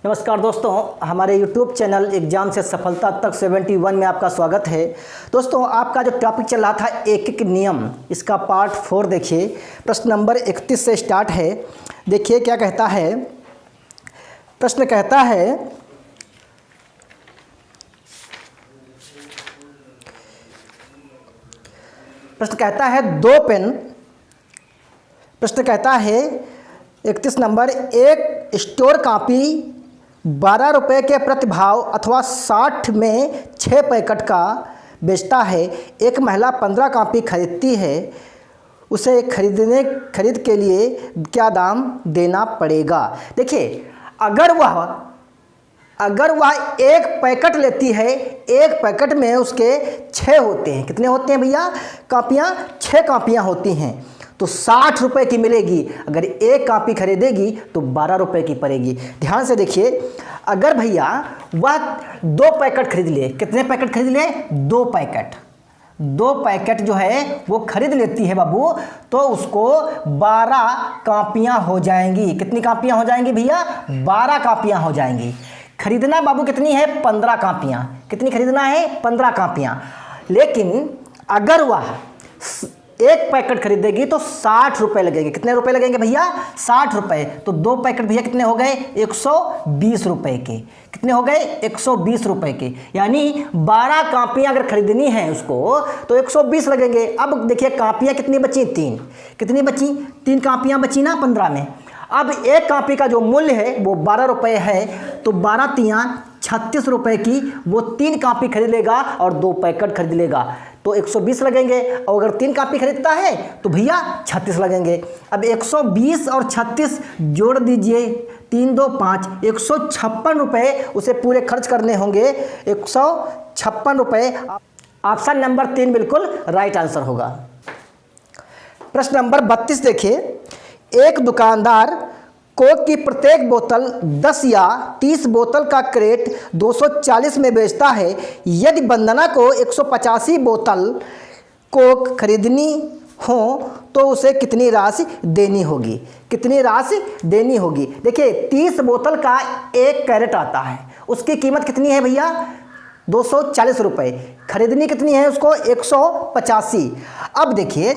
नमस्कार दोस्तों, हमारे YouTube चैनल एग्जाम से सफलता तक 71 में आपका स्वागत है। दोस्तों, आपका जो टॉपिक चल रहा था एक एक नियम, इसका पार्ट 4 देखिए। प्रश्न नंबर 31 से स्टार्ट है। देखिए क्या कहता है। प्रश्न कहता है दो पेन। प्रश्न कहता है 31 नंबर, एक स्टोर कॉपी 12 रुपये के प्रतिभाव अथवा 60 में 6 पैकेट का बेचता है। एक महिला 15 कॉपी खरीदती है, उसे खरीद के लिए क्या दाम देना पड़ेगा। देखिए, अगर वह एक पैकेट लेती है, एक पैकेट में उसके 6 होते हैं। कितने होते हैं भैया? कॉपियाँ 6 कॉपियाँ होती हैं, तो 60 रुपये की मिलेगी। अगर एक कॉपी खरीदेगी तो 12 रुपये की पड़ेगी। ध्यान से देखिए, अगर भैया वह 2 पैकेट खरीद ले। कितने पैकेट खरीद ले? 2 पैकेट। 2 पैकेट जो है वो खरीद लेती है बाबू, तो उसको 12 कॉपियाँ हो जाएंगी। कितनी कॉपियाँ हो जाएंगी भैया? 12 कॉपियाँ हो जाएंगी। खरीदना बाबू कितनी है? 15 कॉपियाँ। कितनी खरीदना है? 15 कॉपियाँ। लेकिन अगर वह एक पैकेट खरीदेगी तो 60 रुपये लगेंगे। कितने रुपए लगेंगे भैया? 60 रुपये। तो 2 पैकेट भैया कितने हो गए? 120 रुपये के। कितने हो गए? 120 रुपये के। यानी 12 कापियाँ अगर खरीदनी है उसको तो 120 लगेंगे। अब देखिए कापियाँ कितनी बची? 3। कितनी बची? 3 कापियाँ बची ना 15 में। अब एक कॉपी का जो मूल्य है वो 12 रुपये है, तो 12 तियाँ 36 रुपये की वो 3 कॉपी खरीद लेगा और 2 पैकेट खरीद लेगा, तो 120 लगेंगे। और अगर 3 कॉपी खरीदता है तो भैया 36 लगेंगे। अब 120 और 36 जोड़ दीजिए, 3 2 5, 156 रुपये उसे पूरे खर्च करने होंगे। 156 रुपये। ऑप्शन नंबर 3 बिल्कुल राइट आंसर होगा। प्रश्न नंबर 32 देखिए। एक दुकानदार कोक की प्रत्येक बोतल 10 या 30 बोतल का क्रेट 240 में बेचता है। यदि वंदना को 185 बोतल कोक खरीदनी हो तो उसे कितनी राशि देनी होगी? कितनी राशि देनी होगी? देखिए, 30 बोतल का एक कैरेट आता है, उसकी कीमत कितनी है भैया? 240 रुपये। खरीदनी कितनी है उसको? 185। अब देखिए,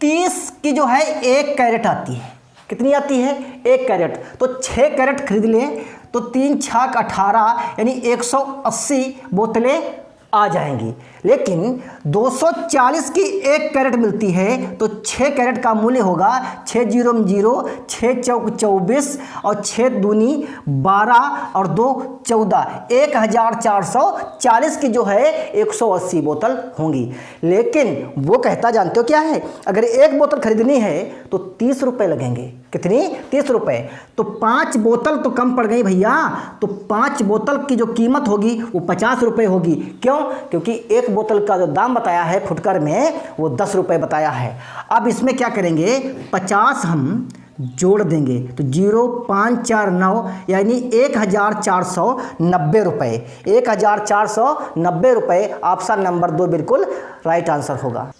30 की जो है एक कैरेट आती है। कितनी आती है? एक कैरेट। तो 6 कैरेट खरीद लें तो 3 छाक 18, यानी 180 बोतलें आ जाएंगी। लेकिन 240 की एक कैरेट मिलती है, तो 6 कैरेट का मूल्य होगा 6 0 0, 6 चौक 24 और 6 दूनी 12 और 2 14, 1440 की जो है 180 बोतल होंगी। लेकिन वो कहता जानते हो क्या है? अगर एक बोतल खरीदनी है तो 30 रुपये लगेंगे। कितनी? 30 रुपये। तो 5 बोतल तो कम पड़ गई भैया, तो 5 बोतल की जो कीमत होगी वो 50 रुपये होगी। क्यों? क्योंकि एक बोतल का जो दाम बताया है फुटकर में वो 10 रुपये बताया है। अब इसमें क्या करेंगे? 50 हम जोड़ देंगे तो 0,549, यानी 1490 रुपये। 1490 रुपये। ऑप्शन नंबर 2 बिल्कुल राइट आंसर होगा।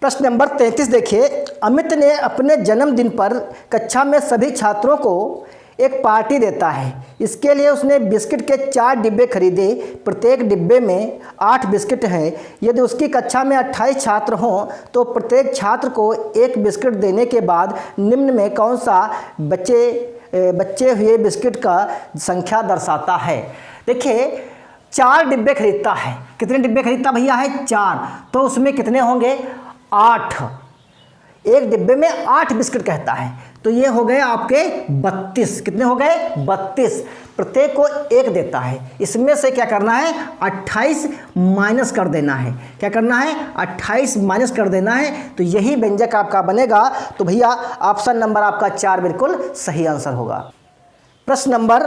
प्रश्न नंबर 33 देखिए। अमित ने अपने जन्मदिन पर कक्षा में सभी छात्रों को एक पार्टी देता है। इसके लिए उसने बिस्किट के 4 डिब्बे खरीदे। प्रत्येक डिब्बे में 8 बिस्किट हैं। यदि उसकी कक्षा में 28 छात्र हों तो प्रत्येक छात्र को एक बिस्किट देने के बाद निम्न में कौन सा बचे हुए बिस्किट का संख्या दर्शाता है? देखिए, 4 डिब्बे खरीदता है। कितने डिब्बे खरीदता भैया है? 4। तो उसमें कितने होंगे? 8। एक डिब्बे में 8 बिस्किट कहता है, तो ये हो गए आपके 32। कितने हो गए? 32। प्रत्येक को 1 देता है। इसमें से क्या करना है? 28 माइनस कर देना है। क्या करना है? 28 माइनस कर देना है, तो यही व्यंजक आपका बनेगा। तो भैया ऑप्शन नंबर आपका 4 बिल्कुल सही आंसर होगा। प्रश्न नंबर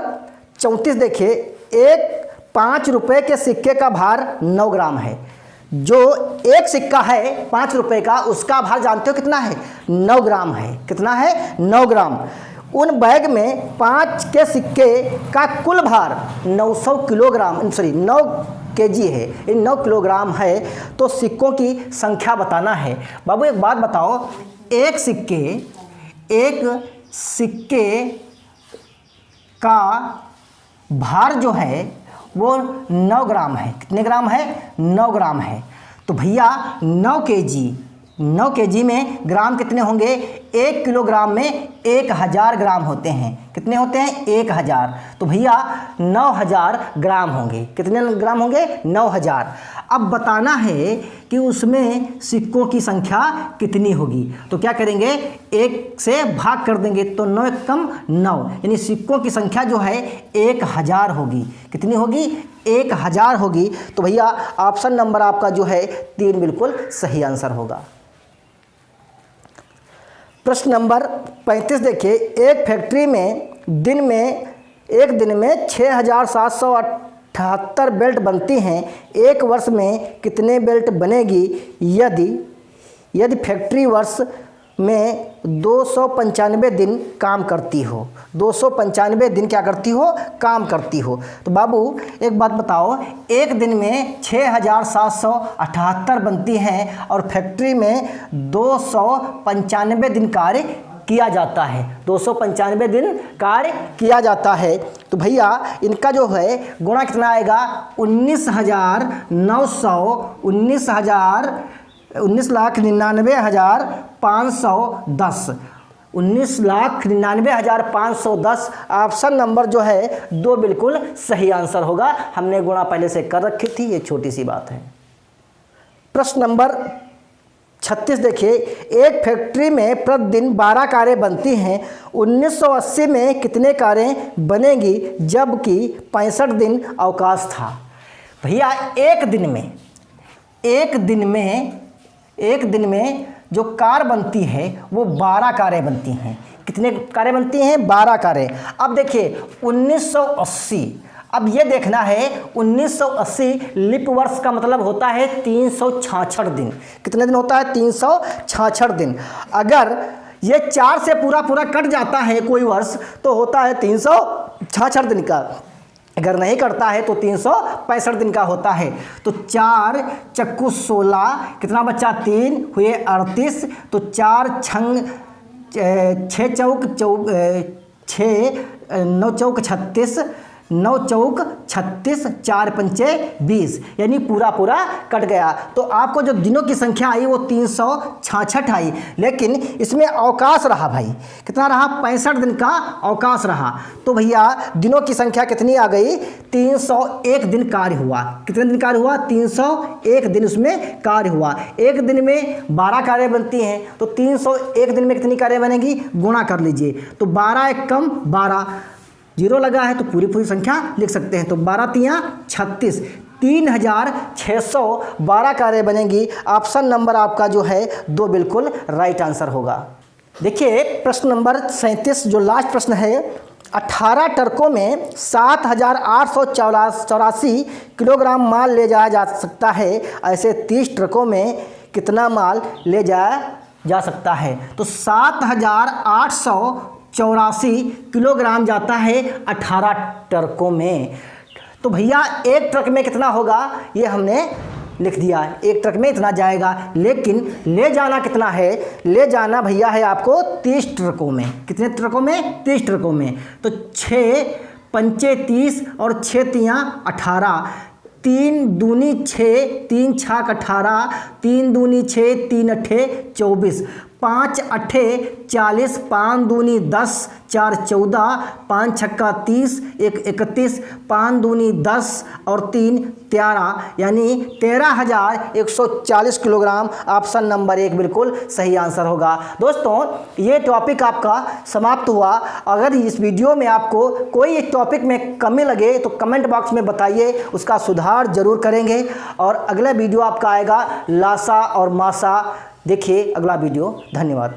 34 देखिए। एक 5 रुपये के सिक्के का भार 9 ग्राम है। जो एक सिक्का है 5 रुपये का, उसका भार जानते हो कितना है? 9 ग्राम है। कितना है? 9 ग्राम। उन बैग में 5 के सिक्के का कुल भार 900 किलोग्राम, सॉरी 9 केजी है, ये 9 किलोग्राम है। तो सिक्कों की संख्या बताना है। बाबू एक बात बताओ, एक सिक्के का भार जो है वो 9 ग्राम है। कितने ग्राम है? 9 ग्राम है। तो भैया 9 केजी में ग्राम कितने होंगे? 1 किलोग्राम में 1000 ग्राम होते हैं। कितने होते हैं? 1000। तो भैया 9000 ग्राम होंगे। कितने ग्राम होंगे? 9000। अब बताना है कि उसमें सिक्कों की संख्या कितनी होगी। तो क्या करेंगे? 1 से भाग कर देंगे, तो 9 एक कम 9, यानी सिक्कों की संख्या जो है 1000 होगी। कितनी होगी? 1000 होगी। तो भैया ऑप्शन नंबर आपका जो है 3 बिल्कुल सही आंसर होगा। प्रश्न नंबर 35 देखिए, एक फैक्ट्री में एक दिन में 6778 बेल्ट बनती हैं। एक वर्ष में कितने बेल्ट बनेगी यदि फैक्ट्री वर्ष में 295 दिन काम करती हो? 295 दिन क्या करती हो? काम करती हो। तो बाबू एक बात बताओ, एक दिन में 6778 बनती हैं और फैक्ट्री में 295 दिन कार्य किया जाता है। 295 दिन कार्य किया जाता है। तो भैया इनका जो है गुणा कितना आएगा? 19,99,510। 19,99,510 ऑप्शन नंबर जो है 2 बिल्कुल सही आंसर होगा। हमने गुणा पहले से कर रखी थी, ये छोटी सी बात है। प्रश्न नंबर 36 देखिए, एक फैक्ट्री में प्रतिदिन 12 कारें बनती हैं। 1980 में कितने कारें बनेगी जबकि 65 दिन अवकाश था? भैया एक दिन में जो कार बनती है वो 12 कारें बनती हैं। कितने कारें बनती हैं? 12 कारें। अब देखिए 1980, अब ये देखना है 1980 लिप वर्ष का मतलब होता है 366 दिन। कितने दिन होता है? 366 दिन। अगर ये 4 से पूरा कट जाता है कोई वर्ष तो होता है 366 दिन का। अगर नहीं करता है तो 365 दिन का होता है। तो 4 चक्कू 16, कितना बच्चा? 3 हुए 38। तो 4 छंग 6 चौक 6, 9 चौक 36, 9 चौक 36, 4 पंचे 20, यानी पूरा कट गया। तो आपको जो दिनों की संख्या आई वो 366 आई, लेकिन इसमें अवकाश रहा भाई। कितना रहा? 65 दिन का अवकाश रहा। तो भैया दिनों की संख्या कितनी आ गई? 301 दिन कार्य हुआ। कितने दिन कार्य हुआ? 301 दिन उसमें कार्य हुआ। एक दिन में 12 कारें बनती हैं, तो 301 दिन में कितनी कारें बनेगी? गुणा कर लीजिए। तो 12 एक कम 12, 0 लगा है तो पूरी संख्या लिख सकते हैं। तो 12 तियाँ 36, 3612 कारें बनेंगी। ऑप्शन नंबर आपका जो है 2 बिल्कुल राइट आंसर होगा। देखिए प्रश्न नंबर 37 जो लास्ट प्रश्न है, 18 ट्रकों में 7884 किलोग्राम माल ले जाया जा सकता है। ऐसे 30 ट्रकों में कितना माल ले जाया जा सकता है? तो 7884 किलोग्राम जाता है 18 ट्रकों में। तो भैया एक ट्रक में कितना होगा ये हमने लिख दिया है, एक ट्रक में इतना जाएगा। लेकिन ले जाना कितना है? ले जाना भैया है आपको 30 ट्रकों में। कितने ट्रकों में? 30 ट्रकों में। तो 6 पंचे 30 और 6 तियाँ 18, 3 दूनी 6, 3 छाक 18, 3 दूनी 6, 3 अट्ठे 24, 5 अट्ठे 40, 5 दूनी 10, 4 14, 5 छक्का 30, 1 31, 5 दूनी 10 और 3 13, यानी 13,140 किलोग्राम। ऑप्शन नंबर 1 बिल्कुल सही आंसर होगा। दोस्तों ये टॉपिक आपका समाप्त हुआ। अगर इस वीडियो में आपको कोई एक टॉपिक में कमी लगे तो कमेंट बॉक्स में बताइए, उसका सुधार जरूर करेंगे। और अगला वीडियो आपका आएगा लासा और मासा। देखिए अगला वीडियो। धन्यवाद।